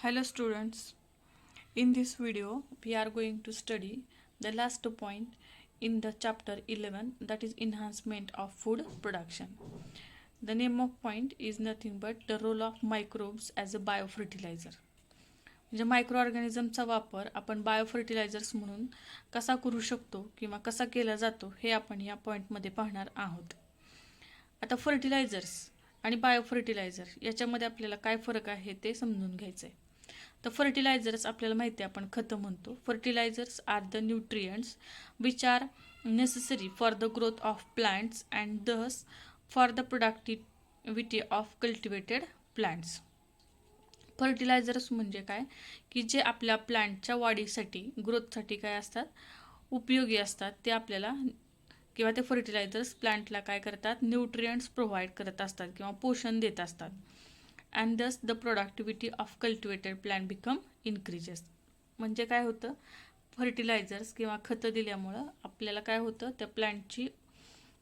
Hello students, in this video we are going to study the last point in the chapter 11, that is enhancement of food production. The name of point is nothing but the role of microbes as a biofertilizer. म्हणजे micro ऑर्गॅनिझमचा वापर आपण बायोफर्टिलायझर्स म्हणून कसा करू शकतो किंवा कसा केला जातो हे आपण या पॉईंटमध्ये पाहणार आहोत. आता फर्टिलायझर्स आणि बायोफर्टिलायझर याच्यामध्ये आपल्याला काय फरक आहे ते समजून घ्यायचं आहे. तर फर्टिलायझर्स आपल्याला माहिती आहे आपण खतं म्हणतो. Fertilisers are the nutrients which are necessary for the growth of plants and thus for the productivity of cultivated plants. Fertilisers म्हणजे काय की जे आपल्या प्लांटच्या वाढीसाठी ग्रोथसाठी काय असतात उपयोगी असतात ते आपल्याला किंवा ते फर्टिलायझर्स प्लांटला काय करतात न्यूट्रियंट्स प्रोव्हाइड करत असतात किंवा पोषण देत असतात. अँड दस the productivity of cultivated plant become increases. म्हणजे काय होतं फर्टिलायझर्स किंवा खतं दिल्यामुळं आपल्याला काय होतं त्या प्लांटची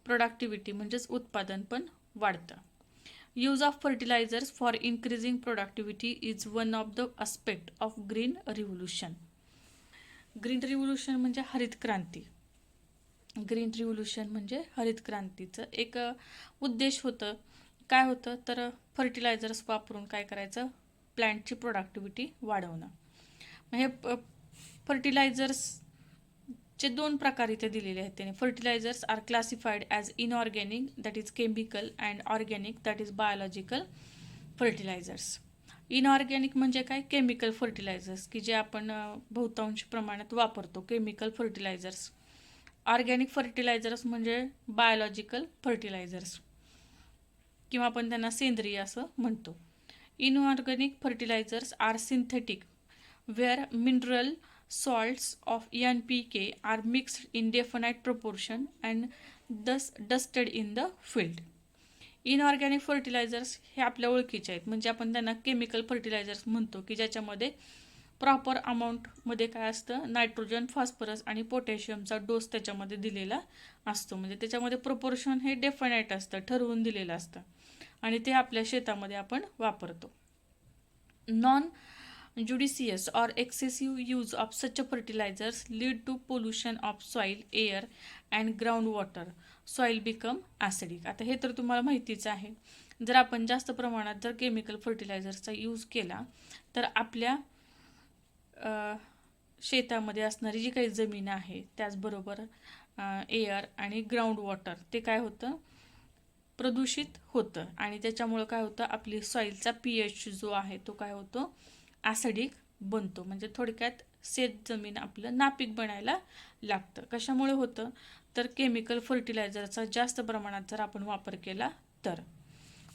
प्रोडक्टिव्हिटी म्हणजेच उत्पादन पण वाढतं. Use of fertilisers for increasing productivity is one of the aspect of green revolution. Green revolution म्हणजे हरित क्रांती. ग्रीन रिव्होल्यूशन म्हणजे हरित क्रांतीचं एक उद्देश होतं. काय होतं तर फर्टिलायझर्स वापरून काय करायचं प्लांटची प्रोडक्टिव्हिटी वाढवणं. हे फर्टिलायझर्सचे दोन प्रकार इथे दिलेले आहेत त्याने. Fertilisers are classified as inorganic that is chemical and organic that is biological fertilisers. Inorganic म्हणजे काय केमिकल फर्टिलायझर्स की जे आपण बहुतांश प्रमाणात वापरतो केमिकल फर्टिलायझर्स. ऑर्गॅनिक फर्टिलायझर्स म्हणजे बायोलॉजिकल फर्टिलायझर्स किंवा आपण त्यांना सेंद्रिय असं म्हणतो. Inorganic fertilisers are synthetic where mineral salts of NPK are mixed in definite proportion and thus dusted in the field. Inorganic fertilisers हे आपल्या ओळखीचे आहेत म्हणजे आपण त्यांना केमिकल फर्टिलायझर्स म्हणतो की ज्याच्यामध्ये प्रॉपर अमाऊंटमध्ये काय असतं नायट्रोजन फॉस्फरस आणि पोटॅशियमचा डोस त्याच्यामध्ये दिलेला असतो. म्हणजे त्याच्यामध्ये प्रोपोर्शन हे डेफिनाइट असतं ठरवून दिलेलं असतं आणि ते आपल्या शेतामध्ये आपण वापरतो. Non judicious or excessive use of such fertilisers lead to pollution of soil air and ground water. Soil become acidic. आता हे तर तुम्हाला माहितीच आहे. जर आपण जास्त प्रमाणात जर केमिकल फर्टिलायझर्सचा यूज केला तर आपल्या शेतामध्ये असणारी जी काही जमीन आहे त्याचबरोबर एअर आणि ग्राउंड वॉटर ते काय होतं प्रदूषित होतं आणि त्याच्यामुळं काय होतं आपली सॉईलचा pH जो आहे तो काय होतो ॲसिडिक बनतो. म्हणजे थोडक्यात शेत जमीन आपलं नापीक बनायला लागतं. कशामुळे होतं तर केमिकल फर्टिलायझरचा जास्त प्रमाणात जर आपण वापर केला तर.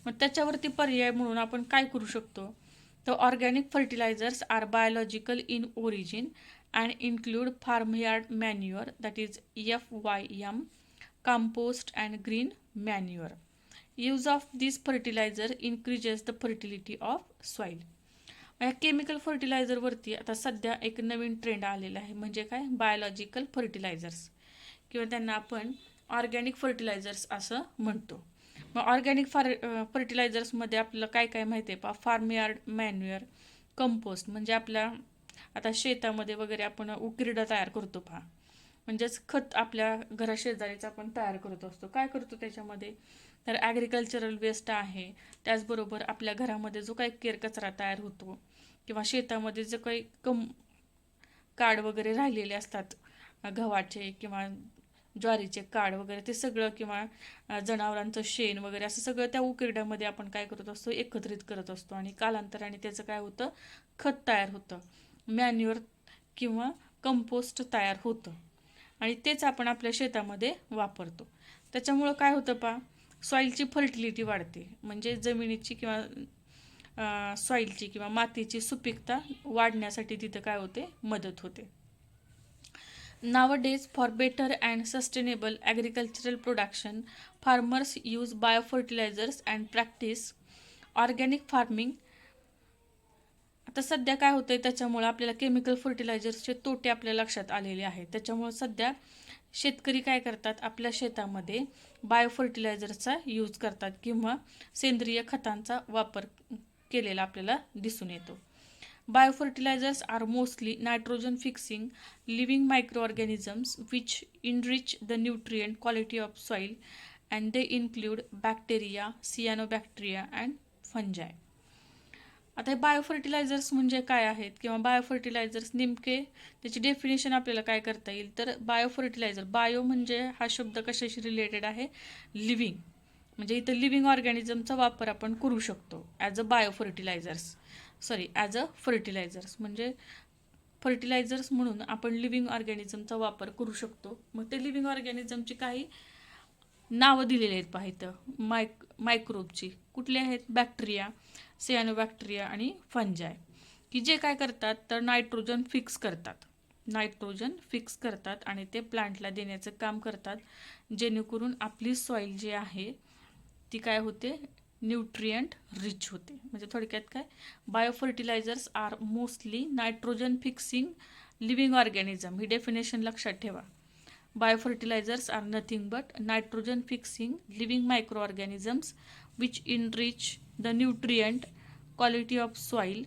मग त्याच्यावरती पर्याय म्हणून आपण काय करू शकतो तर organic fertilizers are biological in origin and include farmyard manure that is FYM, compost and green manure. Use of this fertilizer increases the fertility of soil. या केमिकल फर्टिलायझरवरती आता सध्या एक नवीन ट्रेंड आलेला आहे म्हणजे काय बायोलॉजिकल फर्टिलायझर्स किंवा त्यांना आपण ऑर्गॅनिक फर्टिलायझर्स असं म्हणतो. मग ऑर्गॅनिक फर्टिलायझर्समध्ये आपल्याला काय काय माहिती आहे फार्मयार्ड मॅन्युअर कंपोस्ट म्हणजे आपल्या आता शेतामध्ये वगैरे आपण उकिरडा तयार करतो म्हणजेच खत आपल्या घराशेजारीच आपण तयार करत असतो. काय करतो त्याच्यामध्ये तर ॲग्रिकल्चरल वेस्ट आहे त्याचबरोबर आपल्या घरामध्ये जो काही केरकचरा तयार होतो किंवा शेतामध्ये जो काही काड वगैरे राहिलेले असतात गव्हाचे किंवा ज्वारीचे काड वगैरे ते सगळं किंवा जनावरांचं शेण वगैरे असं सगळं त्या उकिरड्यामध्ये आपण काय करत असतो एकत्रित करत असतो आणि कालांतराने त्याचं काय होतं खत तयार होतं मॅन्युअर किंवा कंपोस्ट तयार होतं आणि तेच आपण आपल्या शेतामध्ये वापरतो. त्याच्यामुळं काय होतं सॉईलची फर्टिलिटी वाढते म्हणजे जमिनीची किंवा सॉईलची किंवा मातीची सुपीकता वाढण्यासाठी तिथं काय होते मदत होते. Nowadays, for better and sustainable agricultural production, farmers use biofertilizers and practice organic farming. आता सध्या काय होतंय त्याच्यामुळे आपल्याला केमिकल फर्टिलायझर्सचे तोटे आपल्या लक्षात आलेले आहेत. त्याच्यामुळे सध्या शेतकरी काय करतात आपल्या शेतामध्ये बायोफर्टिलायझरचा यूज करतात किंवा सेंद्रिय खतांचा वापर केलेला आपल्याला दिसून येतो. Biofertilizers are mostly nitrogen fixing living microorganisms which enrich the nutrient quality of soil, and they include bacteria, cyanobacteria and fungi. आता हे बायोफर्टिलायझर्स म्हणजे काय आहेत किंवा बायोफर्टिलायझर्स नेमके त्याची डेफिनेशन आपल्याला काय करता येईल, तर बायोफर्टिलायझर, बायो म्हणजे हा शब्द कशाशी रिलेटेड आहे, लिव्हिंग, म्हणजे इथं लिव्हिंग ऑर्गॅनिझमचा वापर आपण करू शकतो as a biofertilizers, as a fertilizers, म्हणजे फर्टिलायझर्स म्हणून आपण लिव्हिंग ऑर्गॅनिझमचा वापर करू शकतो. मग ते लिव्हिंग ऑर्गॅनिझमची काही नावं दिलेली आहेत पहा इथं, मायक्रोबची. कुठली आहेत? बॅक्टेरिया, सियानोबॅक्टेरिया आणि फंजाय, की जे काय करतात तर नायट्रोजन फिक्स करतात आणि ते प्लांटला देण्याचं काम करतात, जेणेकरून आपली सॉईल जी आहे ती काय होते, न्यूट्रिएंट रिच होते. म्हणजे थोडक्यात काय, biofertilizers are mostly nitrogen fixing living organism, ही डेफिनेशन लक्षात ठेवा. Biofertilizers are nothing but nitrogen fixing living microorganisms which enrich the nutrient quality of soil.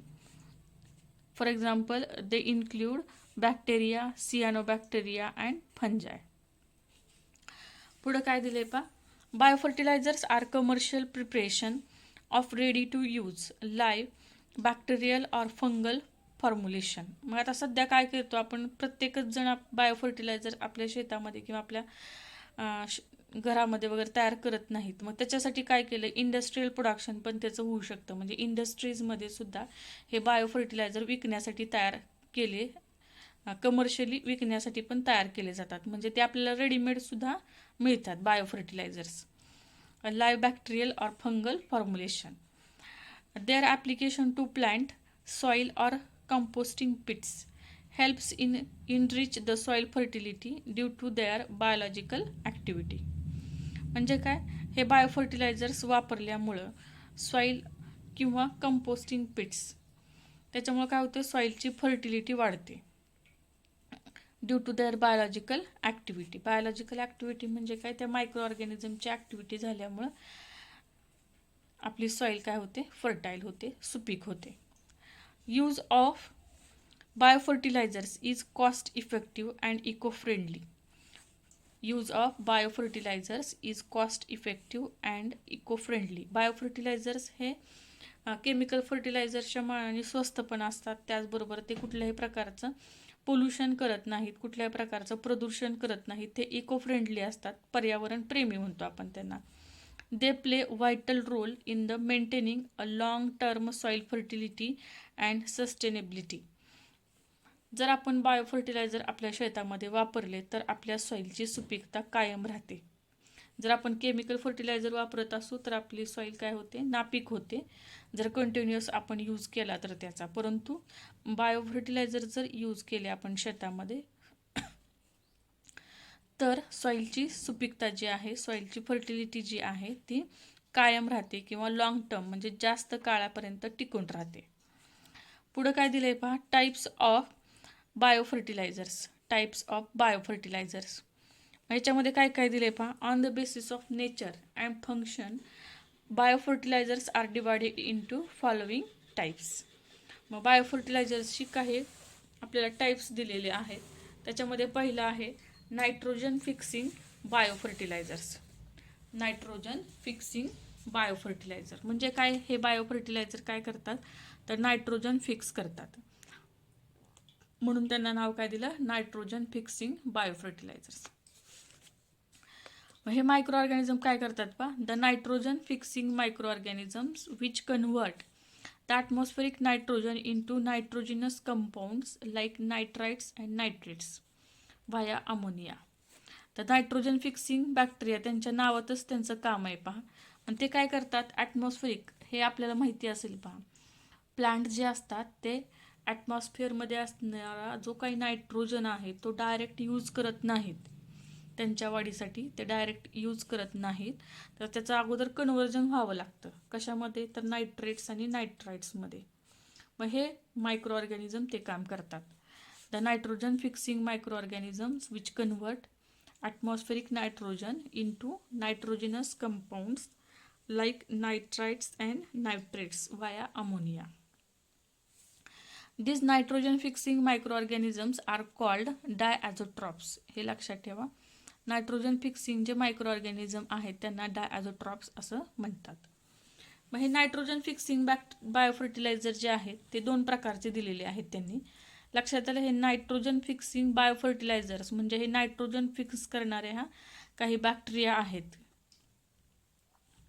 For example, they include bacteria, cyanobacteria and fungi. पुढे काय दिले पा, biofertilizers are commercial preparation of ready to use live bacterial or fungal formulation. मग आता सध्या काय करतो आपण, प्रत्येकच जण बायोफर्टिलायझर आपल्या शेतामध्ये किंवा आपल्या घरामध्ये वगैरे तयार करत नाहीत. मग त्याच्यासाठी काय केलं, इंडस्ट्रीयल प्रोडक्शन पण त्याचं होऊ शकतं. म्हणजे इंडस्ट्रीजमध्ये सुद्धा हे बायोफर्टिलायझर विकण्यासाठी तयार केले, कमर्शियली विकण्यासाठी पण तयार केले जातात. म्हणजे ते आपल्याला रेडीमेडसुद्धा मिळतात biofertilizers. Live bacterial or fungal formulation. Their application to plant, soil or composting pits helps in enrich the soil fertility due to their biological activity. म्हणजे काय, हे बायोफर्टिलायझर्स वापरल्यामुळं सॉईल किंवा कंपोस्टिंग पिट्स, त्याच्यामुळे काय होतं, सॉईलची फर्टिलिटी वाढते due to their biological activity. Biological activity म्हणजे काय, त्या मायक्रो ऑर्गॅनिझमची ॲक्टिव्हिटी झाल्यामुळं आपली सॉईल काय होते, फर्टाईल होते, सुपीक होते. Use of biofertilizers is cost effective and eco-friendly. Use of biofertilizers is cost effective and eco-friendly. बायोफर्टिलायझर्स हे केमिकल फर्टिलायझर्सच्या मानाने स्वस्त पण असतात, त्याचबरोबर ते कुठल्याही प्रकारचं पोल्युशन करत नाहीत, कुठल्याही प्रकारचं प्रदूषण करत नाहीत, ते इको फ्रेंडली असतात, पर्यावरण प्रेमी म्हणतो आपण त्यांना. They play a vital role in the maintaining a long-term soil fertility and sustainability. जर आपण बायोफर्टिलायझर आपल्या शेतामध्ये वापरले तर आपल्या सॉईलची सुपीकता कायम राहते. जर आपण केमिकल फर्टिलायझर वापरत असू तर आपली सॉईल काय होते, नापीक होते, जर कंटिन्युअस आपण यूज केला तर त्याचा. परंतु बायोफर्टिलायझर जर यूज केले आपण शेतामध्ये तर सॉईलची सुपीकता जी आहे, सॉईलची फर्टिलिटी जी आहे ती कायम राहते किंवा लॉंग टर्म म्हणजे जास्त काळापर्यंत टिकून राहते. पुढं काय दिलं आहे पहा, टाईप्स ऑफ बायोफर्टिलायझर्स. याच्यामध्ये काय काय दिलं आहे पहा, on the basis of nature and function biofertilizers are divided into following types. मग बायोफर्टिलायझर्सची काही आपल्याला टाईप्स दिलेले आहेत. त्याच्यामध्ये पहिलं आहे nitrogen fixing बायोफर्टिलायझर्स. Nitrogen fixing biofertiliser म्हणजे काय, हे बायोफर्टिलायझर काय करतात तर नायट्रोजन फिक्स करतात, म्हणून त्यांना नाव काय दिलं, नायट्रोजन फिक्सिंग बायोफर्टिलायझर्स. हे मायक्रो ऑर्गॅनिझम काय करतात पहा, the nitrogen fixing micro organisms which convert the atmospheric nitrogen into nitrogenous compounds like nitrites and nitrates via ammonia. तर नायट्रोजन फिक्सिंग बॅक्टेरिया, त्यांच्या नावातच त्यांचं काम आहे पहा. आणि ते काय करतात, ॲटमॉस्फेरिक, हे आपल्याला माहिती असेल पहा, प्लांट जे असतात ते ॲटमॉस्फिअरमध्ये असणारा जो काही नायट्रोजन आहे तो डायरेक्ट यूज करत नाहीत, त्यांच्या वाढीसाठी ते डायरेक्ट यूज करत नाहीत, तर त्याचं अगोदर कन्व्हर्जन व्हावं लागतं. कशामध्ये, तर नायट्रेट्स आणि नायट्राइट्समध्ये. मग हे मायक्रो ऑर्गॅनिझम ते काम करतात. The nitrogen fixing micro organisms which convert atmospheric nitrogen into nitrogenous compounds like nitrites and nitrates via ammonia. This nitrogen fixing micro organisms are called diazotrophs. हे लक्षात ठेवा. नायट्रोजन फिक्सिंग जे मायक्रो ऑर्गॅनिझम आहेत त्यांना डायॲझोट्रॉप्स असं म्हणतात. मग हे नायट्रोजन फिक्सिंग बायोफर्टिलायझर जे आहेत ते 2 प्रकारचे दिलेले आहेत त्यांनी. लक्षात आलं. हे नायट्रोजन फिक्सिंग बायोफर्टिलायझर्स म्हणजे हे नायट्रोजन फिक्स करणारे काही बॅक्टेरिया आहेत.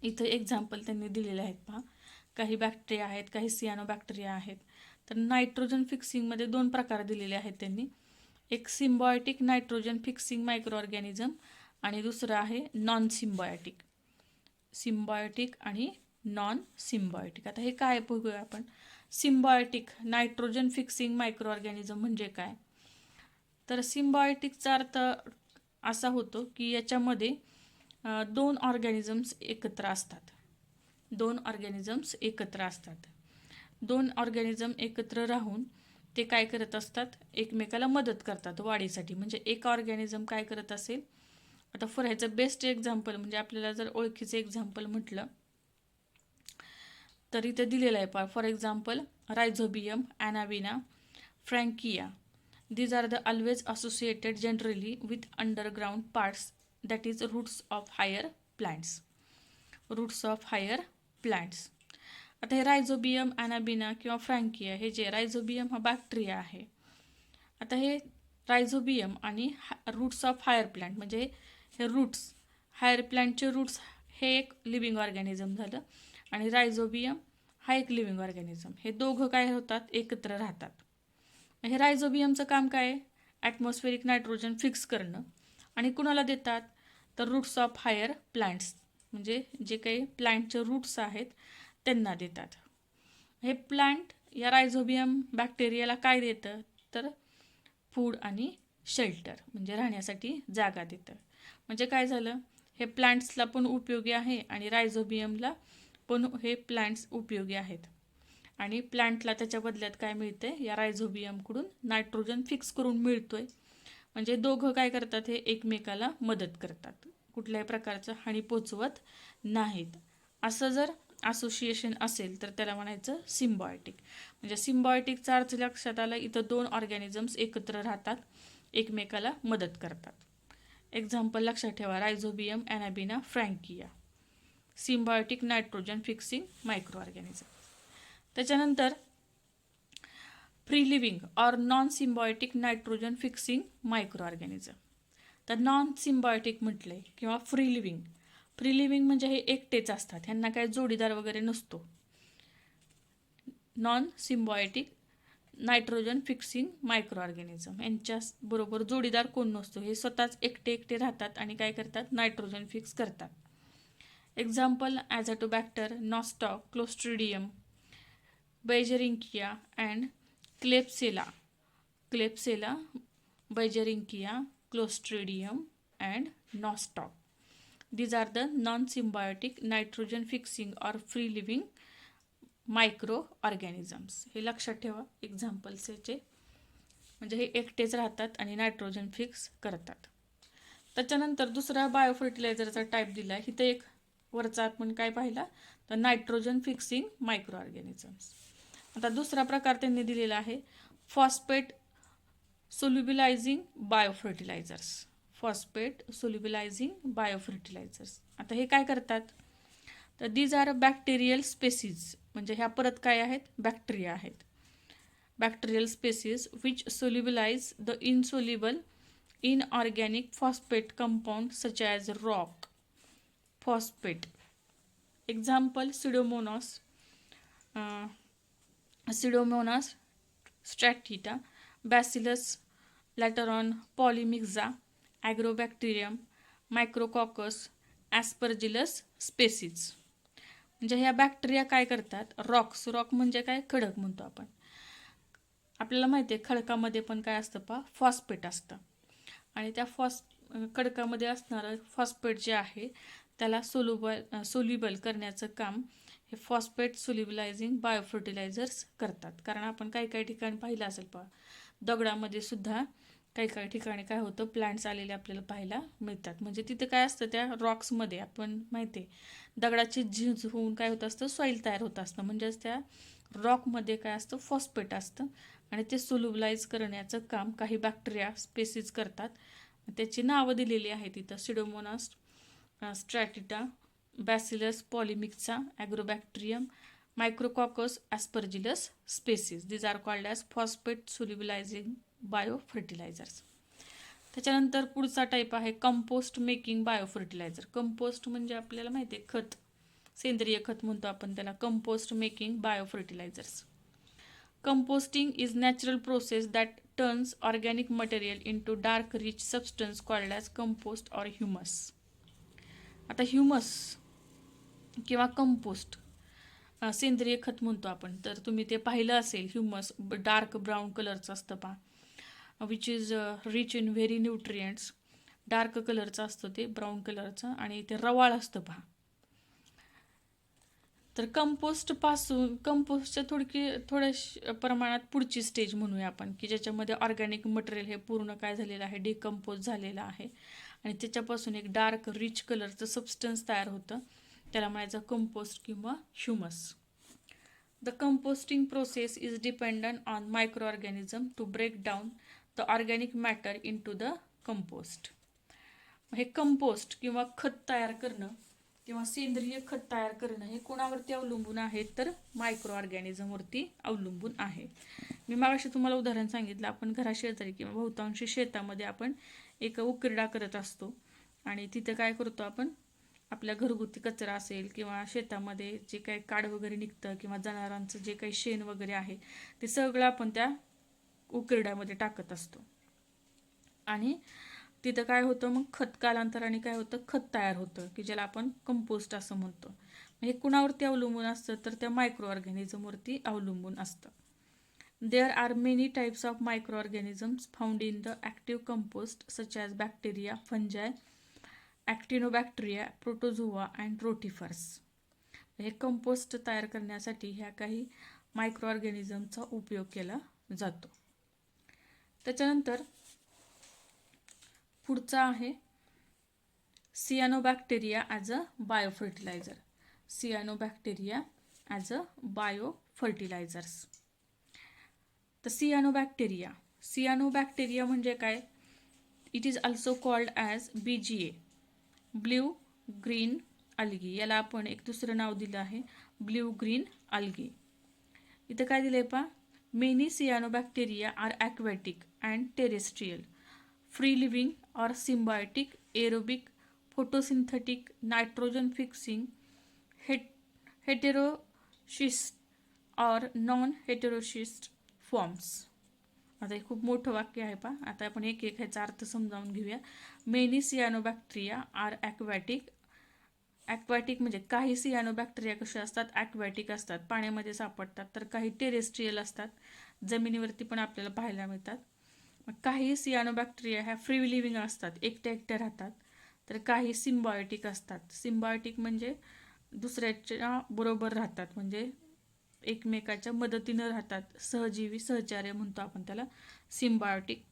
इथं एक्झाम्पल त्यांनी दिलेले आहेत पहा. काही बॅक्टेरिया आहेत, काही सियानोबॅक्टेरिया आहेत. तर नायट्रोजन फिक्सिंगमध्ये 2 प्रकार दिलेले आहेत त्यांनी. एक symbiotic nitrogen fixing micro organism आणि दुसरं आहे नॉन सिम्बायोटिक. सिम्बायोटिक आणि नॉन सिम्बायोटिक. आता हे काय बघूया आपण. Symbiotic nitrogen fixing micro organism म्हणजे काय. तर सिम्बायोटिकचा अर्थ असा होतो की याच्यामध्ये 2 ऑर्गॅनिझम्स एकत्र असतात. 2 ऑर्गॅनिझम्स एकत्र असतात. 2 ऑर्गॅनिझम एकत्र राहून ते काय करत असतात, एकमेकाला मदत करतात वाढीसाठी. म्हणजे एक ऑर्गॅनिझम काय करत असेल, आता फॉर ह्याचं बेस्ट एक्झाम्पल म्हणजे आपल्याला जर ओळखीचं एक्झाम्पल म्हटलं तर इथे दिलेलं आहे. For example Rhizobium, Anabaena, Frankia. These are the always associated generally with underground parts, that is roots of higher plants. Roots of higher plants. आता हे रायझोबियम, ॲनाबिना किंवा फ्रँकिया हे जे रायझोबियम हा बॅक्टेरिया आहे. आता हे रायझोबियम आणि रूट्स ऑफ हायर प्लांट म्हणजे हे रूट्स, हायर प्लांटचे रूट्स हे एक लिव्हिंग ऑर्गॅनिझम झालं आणि रायझोबियम हा एक लिव्हिंग ऑर्गॅनिझम. हे दोघं काय होतात, एकत्र राहतात. हे रायझोबियमचं काम काय आहे, ॲटमॉस्फेरिक नायट्रोजन फिक्स करणं. आणि कुणाला देतात, तर रूट्स ऑफ हायर प्लांट्स म्हणजे जे काही प्लांटचे रूट्स आहेत त्यांना देतात. हे प्लांट या रायझोबियम बॅक्टेरियाला काय देतं, तर फूड आणि शेल्टर म्हणजे राहण्यासाठी जागा देतं. म्हणजे काय झालं, हे प्लांट्सला पण उपयोगी आहे आणि रायझोबियमला पण हे प्लांट्स उपयोगी आहेत. आणि प्लांटला त्याच्या बदल्यात काय मिळते, या रायझोबियमकडून नायट्रोजन फिक्स करून मिळतोय. म्हणजे दोघं काय करतात, हे एकमेकाला मदत करतात, कुठल्याही प्रकारचं हानी पोचवत नाहीत. असं जर असोसिएशन असेल तर त्याला म्हणायचं सिम्बायोटिक. म्हणजे सिम्बायोटिकचा अर्थ लक्षात आला. इथं 2 ऑर्गॅनिझम्स एकत्र राहतात, एकमेकाला मदत करतात. एक्झाम्पल लक्षात ठेवा, Rhizobium, Anabaena, Frankia. Symbiotic nitrogen fixing micro organism. त्याच्यानंतर free living or non symbiotic nitrogen fixing micro organism. तर नॉन सिम्बायोटिक म्हटलंय किंवा फ्री लिव्हिंग. फ्री लिव्हिंग म्हणजे हे एकटेच असतात, ह्यांना काही जोडीदार वगैरे नसतो. Non symbiotic nitrogen fixing micro organism यांच्याबरोबर जोडीदार कोण नसतो, हे स्वतःच एकटे राहतात आणि काय करतात, नायट्रोजन फिक्स करतात. Example Azotobacter, Nostoc, Clostridium, Beijeringia and Klebsiella, Beijeringia, Clostridium and Nostoc. These are the non-symbiotic nitrogen fixing or free living microorganisms. हे लक्षात ठेवा एक्झाम्पल्स याचे. म्हणजे हे एकटेच राहतात आणि नायट्रोजन फिक्स करतात. त्याच्यानंतर दुसरा बायोफर्टिलायझरचा टाईप दिला आहे. इथं एक वरचा आपण काय पाहिला, तर नायट्रोजन फिक्सिंग मायक्रो ऑर्गॅनिझम्स. आता दुसरा प्रकार त्यांनी दिलेला आहे, फॉस्फेट सोल्युबिलायझिंग बायोफर्टिलायझर्स. फॉस्फेट सोल्युबिलायझिंग बायोफर्टिलायझर्स. आता हे काय करतात, तर दीज आर बॅक्टेरियल स्पेसीज. म्हणजे ह्या परत काय आहेत, बॅक्टेरिया आहेत. Bacterial species which solubilize the insoluble inorganic phosphate compound such as rock phosphate. Example Pseudomonas striata, Bacillus लॅटरॉन, polymyxa, Agrobacterium, Micrococcus, Aspergillus species. म्हणजे ह्या बॅक्टेरिया काय करतात, रॉक म्हणजे काय, खडक म्हणतो आपण. आपल्याला माहिती आहे खडकामध्ये पण काय असतं पहा, फॉस्फेट असतं. आणि त्या खडकामध्ये असणारं फॉस्फेट जे आहे त्याला सोल्युबल करण्याचं काम हे फॉस्फेट सोल्युबलायझिंग बायोफर्टिलायझर्स करतात. कारण आपण काही ठिकाणी पाहिलं असेल पहा, दगडामध्ये सुद्धा काही ठिकाणी काय होतं, प्लांट्स आलेले आपल्याला पाहायला मिळतात. म्हणजे तिथे काय असतं, त्या रॉक्समध्ये आपण माहिती आहे दगडाची झीज होऊन काय होत असतं, सॉईल तयार होत असतं. म्हणजेच त्या रॉकमध्ये काय असतं, फॉस्फेट असतं आणि ते सोल्युबलाइज करण्याचं काम काही बॅक्टेरिया स्पेसिस करतात. त्याची नावं दिलेली आहेत तिथं, Pseudomonas striata, Bacillus polymyxa, Agrobacterium, Micrococcus Aspergillus species. These are called as phosphate solubilizing biofertilizers. त्याच्यानंतर पुढचा टाईप आहे कंपोस्ट मेकिंग बायोफर्टिलायझर. कंपोस्ट म्हणजे आपल्याला माहिती आहे खत, सेंद्रिय खत म्हणतो आपण त्याला, compost making biofertilizers. Composting is natural process that turns organic material into dark rich substance called as compost or humus. आता ह्युमस किंवा कंपोस्ट सेंद्रिय खत म्हणतो आपण, तर तुम्ही ते पाहिलं असेल. ह्युमस डार्क ब्राऊन कलरचं असतं पहा, which is rich in very nutrients. Dark कलरचं असतं ते, ब्राऊन कलरचं, आणि ते रवाळ असतं पहा. तर कंपोस्टच्या थोड्या प्रमाणात पुढची स्टेज म्हणूया आपण, की ज्याच्यामध्ये ऑर्गॅनिक मटेरियल हे पूर्ण काय झालेलं आहे, डिकम्पोज झालेलं आहे आणि त्याच्यापासून एक डार्क रिच कलरचं सबस्टन्स तयार होतं. त्याला म्हणायचं कंपोस्ट किंवा humus. The composting process is dependent on micro organism to break down the organic matter in to the compost. हे कंपोस्ट किंवा खत तयार करणं किंवा सेंद्रिय खत तयार करणं हे कोणावरती अवलंबून आहे, तर मायक्रो ऑर्गॅनिझमवरती अवलंबून आहे. मी मागाशी तुम्हाला उदाहरण सांगितलं, आपण घराशेजारी किंवा बहुतांशी शेतामध्ये आपण एक उकिरडा करत असतो आणि तिथे काय करतो आपण, आपल्या घरगुती कचरा असेल किंवा शेतामध्ये जे काही काड वगैरे निघतं किंवा जनावरांचं जे काही शेण वगैरे आहे ते सगळं आपण त्या उकिरड्यामध्ये टाकत असतो आणि तिथं काय होतं, मग खत कालांतराने काय होतं, खत तयार होतं की ज्याला आपण कंपोस्ट असं म्हणतो. हे कुणावरती अवलंबून असतं, तर त्या मायक्रो ऑर्गॅनिझमवरती अवलंबून असतं. There are many types of micro organisms found in the active compost such as bacteria, fungi, actinobacteria, protozoa and rotifers. हे कंपोस्ट तयार करण्यासाठी ह्या काही मायक्रो ऑर्गॅनिझमचा उपयोग केला जातो. त्याच्यानंतर पुढचा आहे cyanobacteria as a biofertilizer. Cyanobacteria as a biofertilizers. तर सियानोबॅक्टेरिया म्हणजे काय, it is also called as BGA, blue green algae. याला आपण एक दुसरं नाव दिलं आहे, ब्ल्यू ग्रीन अल्गी. इथं काय दिलंय पहा, many cyanobacteria are aquatic and terrestrial, free living or symbiotic, aerobic, photosynthetic, nitrogen fixing, heterocyst or non-heterocyst forms. आता हे खूप मोठं वाक्य आहे पहा. आता आपण एक एक ह्याचा अर्थ समजावून घेऊया. Many cyanobacteria are aquatic. Aquatic म्हणजे काही सियानोबॅक्टेरिया कसे असतात, ॲक्वॅटिक असतात, पाण्यामध्ये सापडतात, तर काही टेरेस्ट्रियल असतात, जमिनीवरती पण आपल्याला पाहायला मिळतात. काही सियानोबॅक्टेरिया ह्या फ्री लिव्हिंग असतात, एकट्या एकट्या राहतात, तर काही सिम्बायोटिक असतात. सिम्बायोटिक म्हणजे दुसऱ्याच्या बरोबर राहतात, म्हणजे एकमेकाच्या मदतीनं राहतात, सहजीवी, सहचार्य म्हणतो आपण त्याला, symbiotic.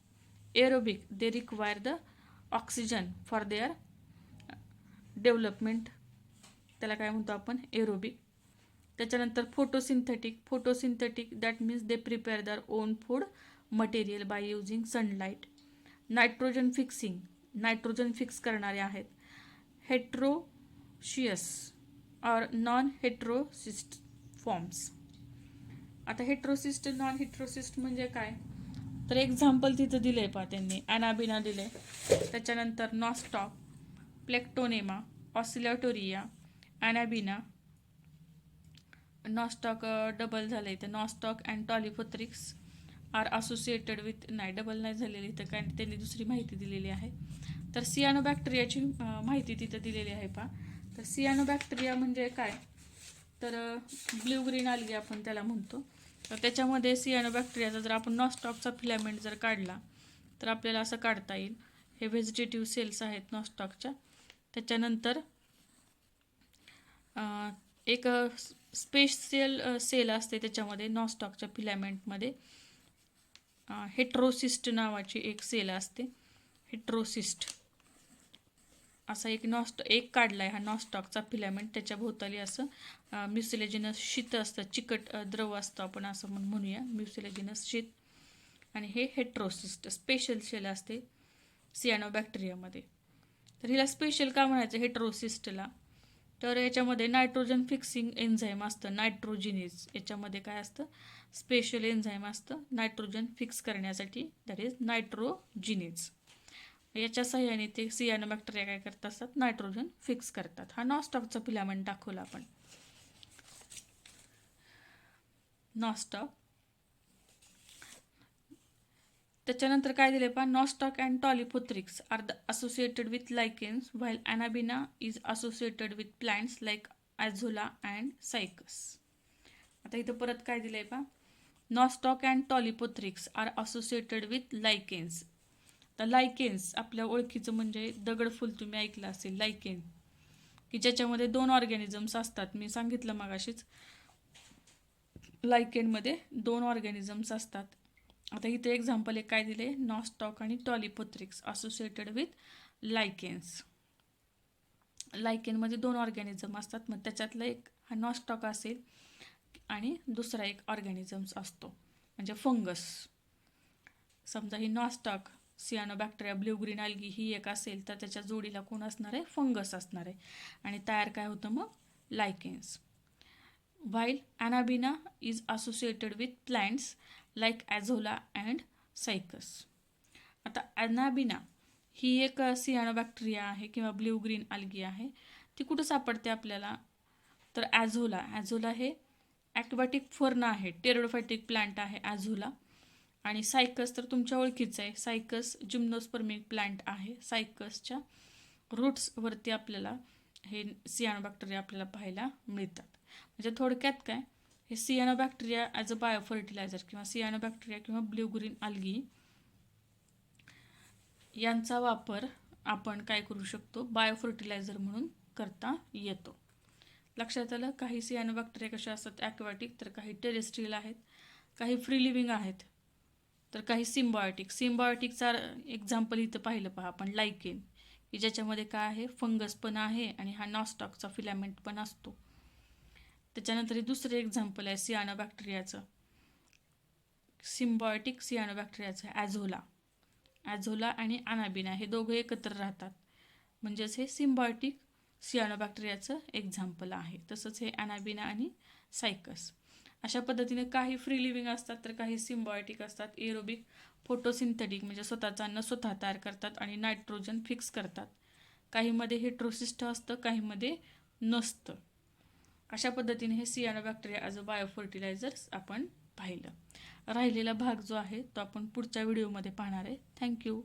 Aerobic, they require the oxygen for their development, त्याला काय म्हणतो आपण, एरोबिक. त्याच्यानंतर photosynthetic that means they prepare their own food material by using sunlight. Nitrogen fixing, nitrogen fix करणारे आहेत. हेट्रोशियस और नॉन हेट्रोसिस्ट फॉर्म्स. आता हेट्रोसिस्ट नॉन हेट्रोसिस्ट म्हणजे काय, तर एक्झाम्पल तिथं दिलंय पहा त्यांनी, ॲनाबिना दिले, त्याच्यानंतर Nostoc, Plectonema, Oscillatoria, Anabaena, Nostoc double झालं इथं, Nostoc and Tolypothrix are associated with, नाही डबल नाही झालेली इथं, काय त्यांनी दुसरी माहिती दिलेली आहे. तर सियानोबॅक्टेरियाची माहिती तिथं दिलेली आहे पहा. तर सियानोबॅक्टेरिया म्हणजे काय, तर ब्ल्यू ग्रीन अल्गी आपण त्याला म्हणतो. तर त्याच्यामध्ये सियानोबॅक्टेरियाचा जर आपण नॉस्टॉकचा फिलामेंट जर काढला तर आपल्याला असं काढता येईल. हे व्हेजिटेटिव्ह सेल्स आहेत नॉस्टॉकच्या. त्याच्यानंतर एक स्पेशल सेल असते त्याच्यामध्ये, नॉस्टॉकच्या फिलामेंटमध्ये हेट्रोसिस्ट नावाची एक सेल असते, हेट्रोसिस्ट. असा एक काढला आहे हा नॉस्टॉकचा फिलामेंट. त्याच्या भोवताली असं म्युसिलेजिनस शीत असतं, चिकट द्रव असतो आपण असं म्हणूया, म्युसिलेजिनस शीत. आणि हे हेट्रोसिस्ट स्पेशल शेल असते सियानोबॅक्टेरियामध्ये. तर हिला स्पेशल का म्हणायचं हेट्रोसिस्टला, तर याच्यामध्ये नायट्रोजन फिक्सिंग एन्झाईम असतं, नायट्रोजिनेज. याच्यामध्ये काय असतं, स्पेशल एन्झाईम असतं नायट्रोजन फिक्स करण्यासाठी, दॅट इज नायट्रोजिनेज. याच्या सहाय्याने ते सियानोबॅक्टेरिया काय करत असतात, नायट्रोजन फिक्स करतात. हा नॉस्टॉकचा फिलामेंट दाखवला आपण. नॉस्टॉक. त्याच्यानंतर काय दिले पहा, Nostoc and Tolypothrix are the associated with lichens while Anabaena is associated with plants like Azolla and Cycas. आता इथं परत काय दिलंय पहा, Nostoc and Tolypothrix are associated with lichens. तर लायकेन्स आपल्या ओळखीचं म्हणजे दगडफूल तुम्ही ऐकलं असेल, लायकेन, की ज्याच्यामध्ये 2 ऑर्गॅनिझम्स असतात. मी सांगितलं मगाशीच, लायकेनमध्ये 2 ऑर्गॅनिझम्स असतात. आता इथे एक्झाम्पल एक काय दिले, नॉस्टॉक आणि टॉलिपोथ्रिक्स असोसिएटेड विथ लायकेन्स. लायकेनमध्ये 2 ऑर्गॅनिझम असतात, मग त्याच्यातलं एक हा नॉस्टॉक असेल आणि दुसरा एक ऑर्गॅनिझम्स असतो म्हणजे फंगस. समजा ही नॉस्टॉक, सियानोबॅक्टेरिया, ब्ल्यू ग्रीन अल्गी ही एक असेल, तर त्याच्या जोडीला कोण असणार आहे, फंगस असणार आहे. आणि तयार काय होतं मग, lichens. While Anabaena is associated with plants like Azolla and Cycas. आता ॲनाबिना ही एक सियानोबॅक्टेरिया आहे किंवा ब्ल्यू ग्रीन अल्गी आहे. ती कुठं सापडते आपल्याला, तर ॲझोला हे ॲक्वाटिक फर्न आहे, टेरोडोफायटिक प्लांट आहे ॲझोला. आणि सायकस तर तुमच्या ओळखीचं आहे, सायकस जिम्नोस्पर्मिक प्लांट आहे. सायकसच्या रूट्सवरती आपल्याला हे सियानोबॅक्टेरिया आपल्याला पाहायला मिळतात. म्हणजे थोडक्यात काय, हे सियानोबॅक्टेरिया ॲज अ बायोफर्टिलायझर किंवा सियानोबॅक्टेरिया किंवा ब्ल्यू ग्रीन अल्गी यांचा वापर आपण काय करू शकतो, बायोफर्टिलायझर म्हणून करता येतो. लक्षात आलं. काही सियानोबॅक्टेरिया कशा असतात, ॲक्वाटिक, तर काही टेरेस्ट्रियल आहेत, काही फ्री लिव्हिंग आहेत, तर काही सिम्बायोटिक. सिम्बायोटिकचा एक्झाम्पल इथं पाहिलं पहा आपण, लायकेन, की ज्याच्यामध्ये काय आहे, फंगस पण आहे आणि हा नॉस्टॉकचा फिलामेंट पण असतो. त्याच्यानंतर दुसरे एक्झाम्पल आहे सियानोबॅक्टेरियाचं, सिम्बायोटिक सियानोबॅक्टेरियाचं ॲझोला आणि अॅनाबिना हे दोघं एकत्र राहतात, म्हणजेच हे सिम्बायोटिक सियानोबॅक्टेरियाचं एक्झाम्पल आहे. तसंच हे अॅनाबिना आणि सायकस. अशा पद्धतीने काही फ्री लिव्हिंग असतात तर काही सिम्बायोटिक असतात. एरोबिक फोटोसिंथेटिक म्हणजे स्वतःचं अन्न स्वतः तयार करतात आणि नायट्रोजन फिक्स करतात. काहीमध्ये हेट्रोसिस्ट असतं, काहीमध्ये नसतं. अशा पद्धतीने हे सियानोबॅक्टेरिया ॲज अ बायोफर्टिलायझर्स आपण पाहिलं. राहिलेला भाग जो आहे तो आपण पुढच्या व्हिडिओमध्ये पाहणार आहे. थँक्यू.